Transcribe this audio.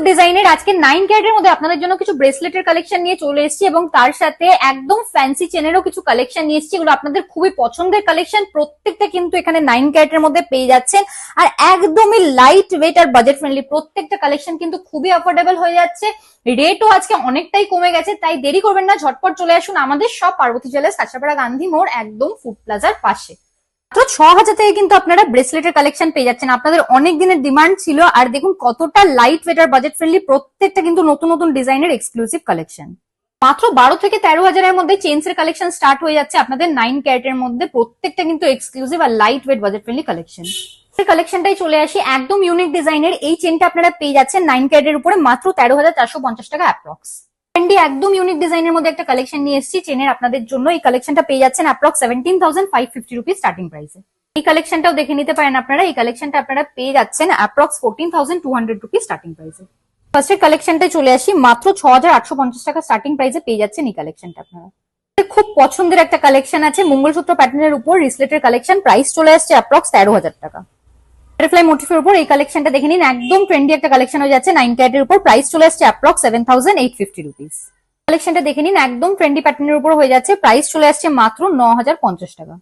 Exclusive ডিজাইনের আজকে 9 ক্যারেটের মধ্যে আপনাদের জন্য কিছু ব্রেসলেটের কালেকশন নিয়ে চলে এসেছি এবং তার সাথে একদম ফ্যান্সি চেনেরও কিছু কালেকশন নিয়ে এসেছি। এগুলো আপনাদের খুবই পছন্দের কালেকশন, প্রত্যেকটা কিন্তু এখানে 9 ক্যারেটের মধ্যে পেয়ে যাচ্ছেন আর একদমই লাইট ওয়েট আর বাজেট ফ্রেন্ডলি। প্রত্যেকটা কালেকশন কিন্তু খুবই অ্যাফোর্ডেবল হয়ে যাচ্ছে, রেটও আজকে অনেকটাই কমে গেছে। তাই দেরি করবেন না, ঝটপট চলে আসুন আমাদের সব পার্বতী জুয়েলার্স, কাঁচরাপাড়া গান্ধী মোড়, একদম ফুড প্লাজার পাশে। তো 6,000 থেকে কিন্তু আপনারা ব্রেসলেটের কালেকশন পেয়ে যাচ্ছেন। আপনাদের অনেক দিনের ডিমান্ড ছিল, আর দেখুন কতটা লাইট ওয়েট আর বাজেট ফ্রেন্ডলি, প্রত্যেকটা কিন্তু নতুন নতুন ডিজাইনের এক্সক্লুসিভ কালেকশন। মাত্র 12 থেকে 13,000-এর মধ্যে চেইনসের কালেকশন স্টার্ট হয়ে যাচ্ছে আপনাদের 9 ক্যারেটের মধ্যে। প্রত্যেকটা কিন্তু এক্সক্লুসিভ আর light weight budget friendly collection. এই কালেকশনটাই চলে আসি, একদম ইউনিক ডিজাইনের এই চেনটা আপনারা পেয়ে যাচ্ছেন 9 ক্যারেটের উপরে মাত্র 13,450 টাকা অ্যাপ্রক্স। একদম ইউনিক ডিজাইনের মধ্যে একটা কালেকশন নিয়ে এসেছি চেনের আপনাদের জন্য। এই কালেকশনটা পেয়ে যাচ্ছেন অ্যাপ্রক্স 17,550 রুপিস স্টার্টিং প্রাইসে। এই কালেকশনটাও দেখে নিতে পারেন আপনারা। এই কালেকশনটা আপনারা পেয়ে যাচ্ছেন অ্যাপ্রক্স 14,200 রুপিস স্টার্টিং প্রাইসে। ফার্স্টের কালেকশনটাই চলে আসি, মাত্র 6,850 টাকা স্টার্টিং প্রাইসে পেয়ে যাচ্ছেন এই কালেকশনটা আপনারা। খুব পছন্দের একটা কালেকশন আছে মঙ্গলসূত্র প্যাটার্নের উপর রিসলেটের কালেকশন, প্রাইস চলে আসছে অ্যাপ্রক্স 13,000 টাকা। বাটারফ্লাই মোটিফের উপর এই কালেকশনটা দেখে নিন, একদম ট্রেন্ডি একটা কালেকশন হয়ে যাচ্ছে 9 ক্যারেটের উপর, প্রাইস চলে আসছে অ্যাপ্রক্স 7,850 রুপিস। কালেকশনটা দেখে নিন, একদম ট্রেন্ডি প্যাটার্নের উপর হয়ে যাচ্ছে, প্রাইস চলে আসছে মাত্র 9,050 টাকা।